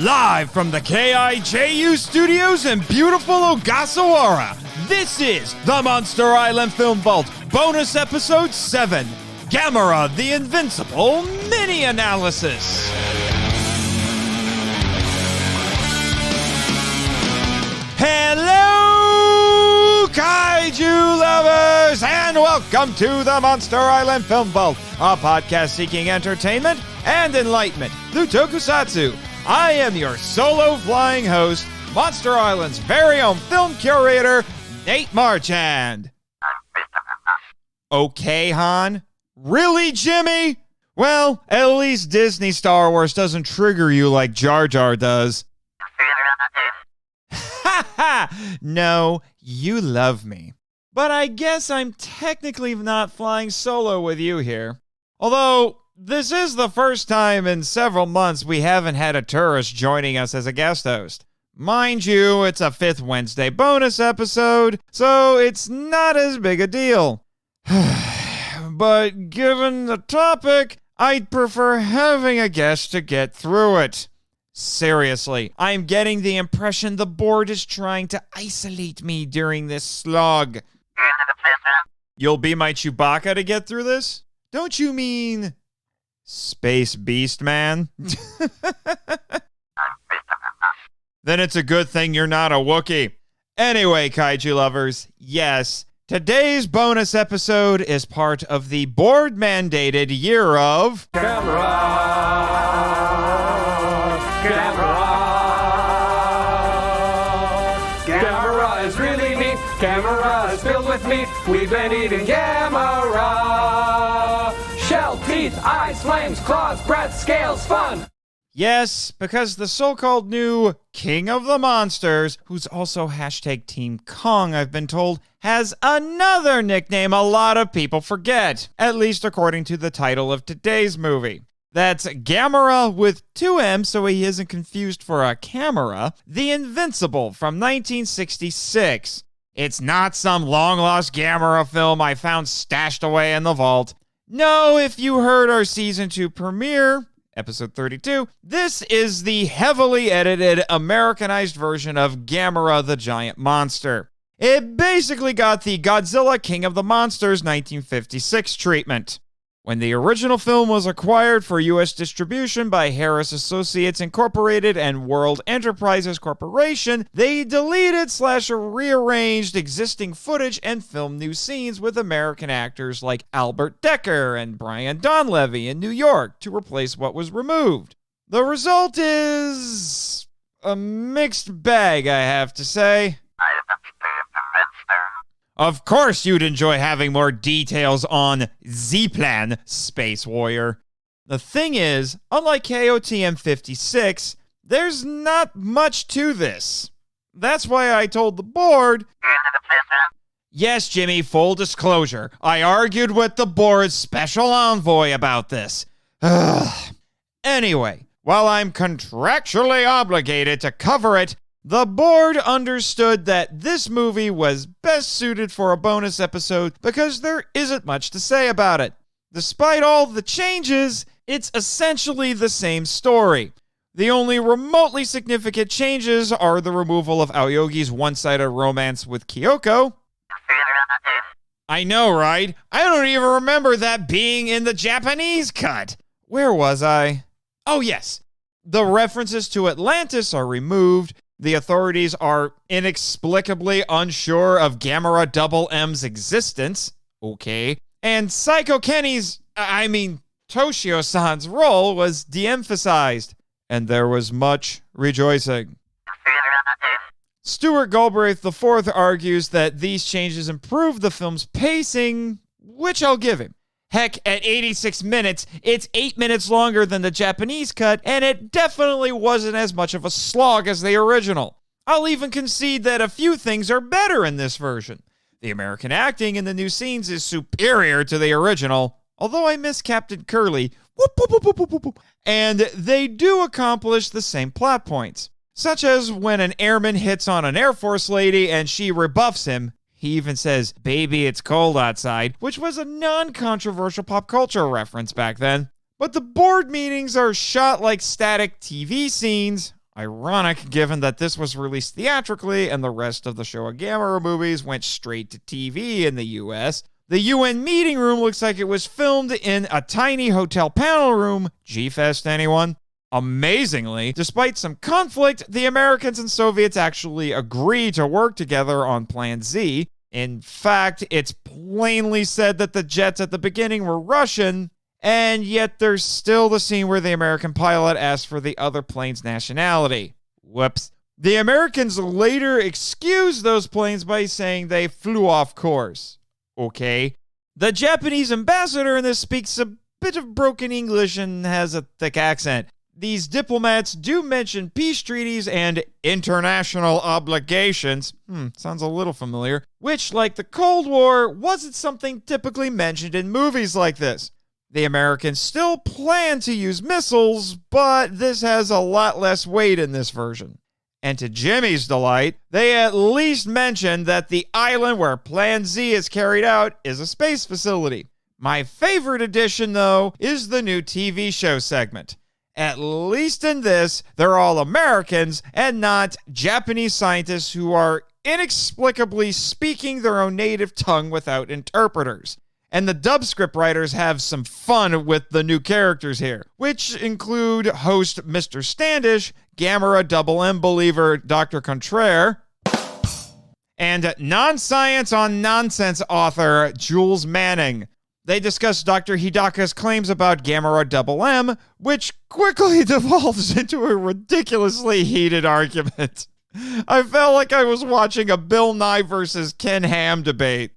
Live from the KIJU studios in beautiful Ogasawara, this is the Monster Island Film Vault, bonus episode 7, Gammera the Invincible mini-analysis. Hello, Kaiju lovers, and welcome to the Monster Island Film Vault, a podcast seeking entertainment and enlightenment through tokusatsu. I am your solo flying host, Monster Island's very own film curator, Nate Marchand. Okay, Han? Really, Jimmy? Well, at least Disney Star Wars doesn't trigger you like Jar Jar does. Ha ha! No, you love me. But I guess I'm technically not flying solo with you here. Although, this is the first time in several months we haven't had a tourist joining us as a guest host. Mind you, it's a 5th Wednesday bonus episode, so it's not as big a deal. But given the topic, I'd prefer having a guest to get through it. Seriously, I'm getting the impression the board is trying to isolate me during this slog. You'll be my Chewbacca to get through this? Don't you mean Space Beast Man? Then it's a good thing you're not a Wookiee. Anyway, Kaiju lovers, yes, today's bonus episode is part of the board-mandated year of Gammera is really neat. Gammera is filled with meat. We've been eating Gammera. Shell, teeth, eyes, flames, claws, breath, scales, fun. Yes, because the so-called new King of the Monsters, who's also hashtag Team Kong, I've been told, has another nickname a lot of people forget, at least according to the title of today's movie. That's Gammera with 2 M's so he isn't confused for a camera, The Invincible from 1966. It's not some long-lost Gammera film I found stashed away in the vault. No, if you heard our Season 2 premiere, Episode 32, this is the heavily edited Americanized version of Gamera the Giant Monster. It basically got the Godzilla King of the Monsters 1956 treatment. When the original film was acquired for U.S. distribution by Harris Associates Incorporated and World Enterprises Corporation, they deleted/rearranged existing footage and filmed new scenes with American actors like Albert Decker and Brian Donlevy in New York to replace what was removed. The result is a mixed bag, I have to say. Of course you'd enjoy having more details on Z-Plan, Space Warrior. The thing is, unlike KOTM 56, there's not much to this. That's why I told the board... Yes, Jimmy, full disclosure. I argued with the board's special envoy about this. Anyway, while I'm contractually obligated to cover it, the board understood that this movie was best suited for a bonus episode because there isn't much to say about it. Despite all the changes, it's essentially the same story. The only remotely significant changes are the removal of Aoyogi's one-sided romance with Kyoko. I know, right? I don't even remember that being in the Japanese cut. Where was I? Oh, yes. The references to Atlantis are removed. The authorities are inexplicably unsure of Gamera-Double-M's existence. Okay. And Psycho Kenny's, Toshio-san's role was de-emphasized. And there was much rejoicing. Stuart Galbraith IV argues that these changes improved the film's pacing, which I'll give him. Heck, at 86 minutes, it's 8 minutes longer than the Japanese cut, and it definitely wasn't as much of a slog as the original. I'll even concede that a few things are better in this version. The American acting in the new scenes is superior to the original, although I miss Captain Curly, and they do accomplish the same plot points, such as when an airman hits on an Air Force lady and she rebuffs him. He even says, "Baby, it's cold outside," which was a non-controversial pop culture reference back then. But the board meetings are shot like static TV scenes, Ironic, given that this was released theatrically and the rest of the Showa Gamera movies went straight to TV in the US. The UN meeting room looks like it was filmed in a tiny hotel panel room. G-Fest, anyone? Amazingly, despite some conflict, the Americans and Soviets actually agree to work together on Plan Z. In fact, it's plainly said that the jets at the beginning were Russian, and yet there's still the scene where the American pilot asks for the other plane's nationality. Whoops. The Americans later excuse those planes by saying they flew off course. Okay. The Japanese ambassador in this speaks a bit of broken English and has a thick accent. These diplomats do mention peace treaties and international obligations. Sounds a little familiar. Which, like the Cold War, wasn't something typically mentioned in movies like this. The Americans still plan to use missiles, but this has a lot less weight in this version. And to Jimmy's delight, they at least mentioned that the island where Plan Z is carried out is a space facility. My favorite addition, though, is the new TV show segment. At least in this, they're all Americans and not Japanese scientists who are inexplicably speaking their own native tongue without interpreters. And the dub script writers have some fun with the new characters here, which include host Mr. Standish, Gamera-Double-M believer Dr. Contraire, and non-science on nonsense author Jules Manning. They discuss Dr. Hidaka's claims about Gamera-Double-M, which quickly devolves into a ridiculously heated argument. I felt like I was watching a Bill Nye versus Ken Ham debate.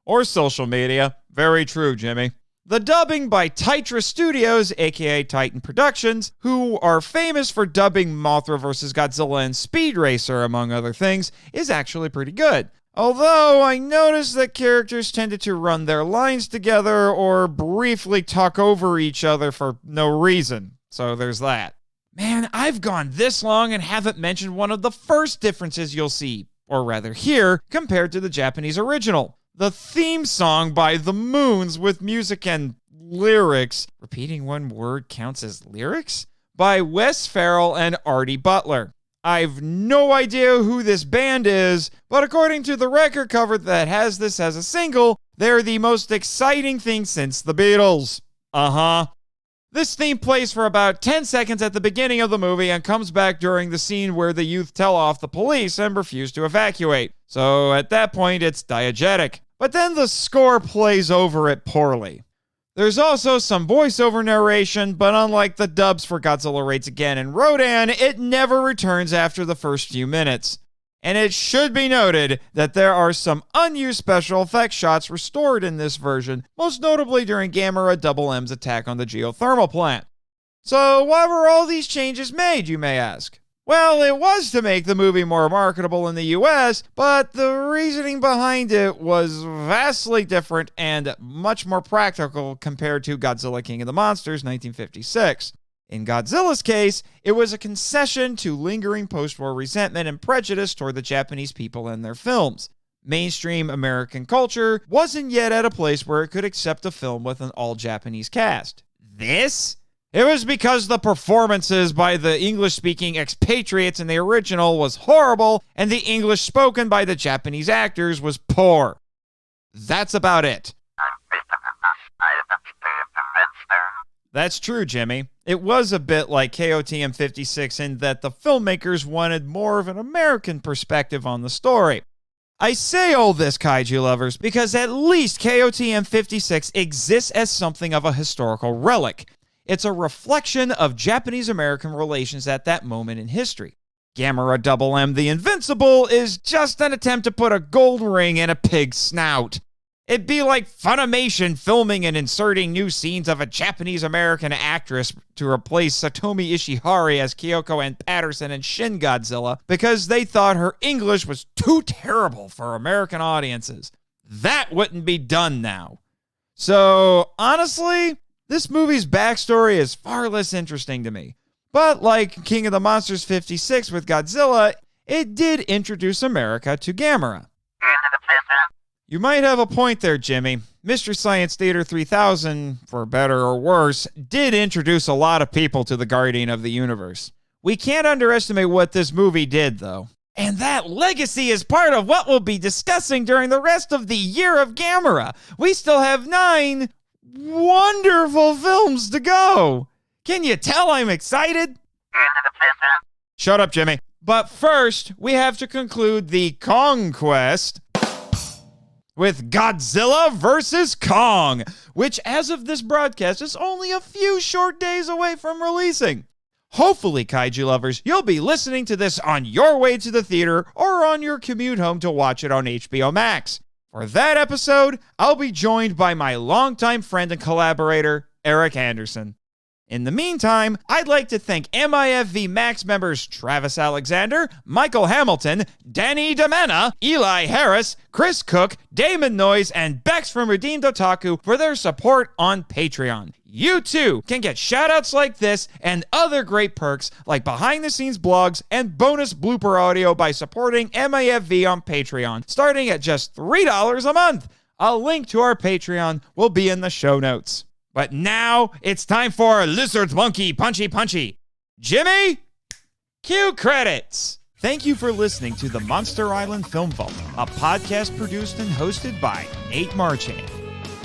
Or social media. Very true, Jimmy. The dubbing by Taitra Studios, aka Titan Productions, who are famous for dubbing Mothra vs. Godzilla and Speed Racer, among other things, is actually pretty good. Although I noticed that characters tended to run their lines together or briefly talk over each other for no reason. So there's that. Man, I've gone this long and haven't mentioned one of the first differences you'll see, or rather hear, compared to the Japanese original. The theme song by The Moons with music and lyrics. Repeating one word counts as lyrics? By Wes Farrell and Artie Butler. I've no idea who this band is, but according to the record cover that has this as a single, they're the most exciting thing since the Beatles. This theme plays for about 10 seconds at the beginning of the movie and comes back during the scene where the youth tell off the police and refuse to evacuate. So at that point, it's diegetic. But then the score plays over it poorly. There's also some voiceover narration, but unlike the dubs for Godzilla Raids Again and Rodan, it never returns after the first few minutes. And it should be noted that there are some unused special effects shots restored in this version, most notably during Gamera-Double-M's attack on the geothermal plant. So why were all these changes made, you may ask? Well, it was to make the movie more marketable in the US, but the reasoning behind it was vastly different and much more practical compared to Godzilla King of the Monsters 1956. In Godzilla's case, it was a concession to lingering post-war resentment and prejudice toward the Japanese people and their films. Mainstream American culture wasn't yet at a place where it could accept a film with an all-Japanese cast. This? It was because the performances by the English-speaking expatriates in the original was horrible, and the English spoken by the Japanese actors was poor. That's about it. That's true, Jimmy. It was a bit like KOTM 56 in that the filmmakers wanted more of an American perspective on the story. I say all this, kaiju lovers, because at least KOTM 56 exists as something of a historical relic. It's a reflection of Japanese-American relations at that moment in history. Gamera-Double-M the Invincible is just an attempt to put a gold ring in a pig's snout. It'd be like Funimation filming and inserting new scenes of a Japanese-American actress to replace Satomi Ishihara as Kyoko Ann Patterson in Shin Godzilla because they thought her English was too terrible for American audiences. That wouldn't be done now. So, honestly, this movie's backstory is far less interesting to me. But like King of the Monsters 56 with Godzilla, it did introduce America to Gamera. You might have a point there, Jimmy. Mystery Science Theater 3000, for better or worse, did introduce a lot of people to the Guardian of the Universe. We can't underestimate what this movie did, though. And that legacy is part of what we'll be discussing during the rest of the year of Gamera. We still have 9 wonderful films to go. Can you tell I'm excited? Shut up, Jimmy. But first, we have to conclude the Kong quest with Godzilla vs. Kong, which as of this broadcast is only a few short days away from releasing. Hopefully, kaiju lovers, you'll be listening to this on your way to the theater or on your commute home to watch it on HBO Max. For that episode, I'll be joined by my longtime friend and collaborator, Eric Anderson. In the meantime, I'd like to thank MIFV MAX members Travis Alexander, Michael Hamilton, Danny DiManna, Eli Harris, Chris Cooke, Damon Noyes, and Bex from Redeemed Otaku for their support on Patreon. You too can get shoutouts like this and other great perks like behind-the-scenes blogs and bonus blooper audio by supporting MIFV on Patreon, starting at just $3 a month. A link to our Patreon will be in the show notes. But now it's time for Lizard Monkey Punchy Punchy. Jimmy, cue credits. Thank you for listening to the Monster Island Film Vault, a podcast produced and hosted by Nate Marchand.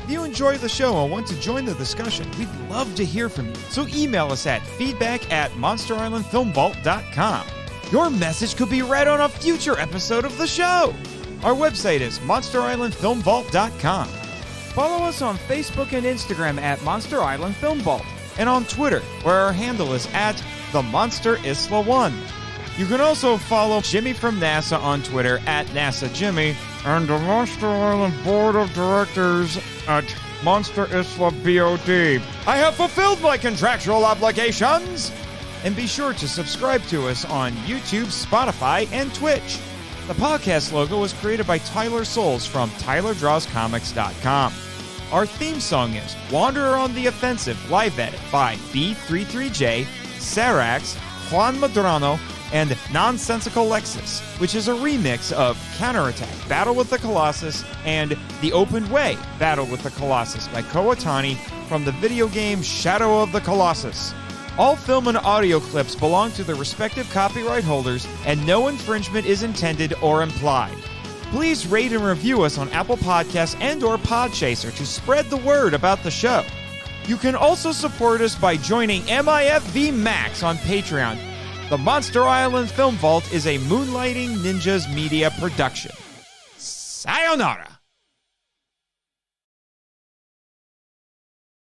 If you enjoy the show and want to join the discussion, we'd love to hear from you. So email us at feedback@monsterislandfilmvault.com. Your message could be read on a future episode of the show. Our website is monsterislandfilmvault.com. Follow us on Facebook and Instagram at Monster Island Film Vault, and on Twitter, where our handle is at TheMonsterIsla1. You can also follow Jimmy from NASA on Twitter at NASAJimmy, and the Monster Island Board of Directors at MonsterIsla BOD. I have fulfilled my contractual obligations! And be sure to subscribe to us on YouTube, Spotify, and Twitch. The podcast logo was created by Tyler Souls from TylerDrawsComics.com. Our theme song is Wanderer on the Offensive live edit by B33J, Sarax, Juan Madrano, and Nonsensical Lexus, which is a remix of Counterattack, Battle with the Colossus, and The Open Way, Battle with the Colossus by Kowatani from the video game Shadow of the Colossus. All film and audio clips belong to their respective copyright holders, and no infringement is intended or implied. Please rate and review us on Apple Podcasts and or Podchaser to spread the word about the show. You can also support us by joining MIFV MAX on Patreon. The Monster Island Film Vault is a Moonlighting Ninjas media production. Sayonara!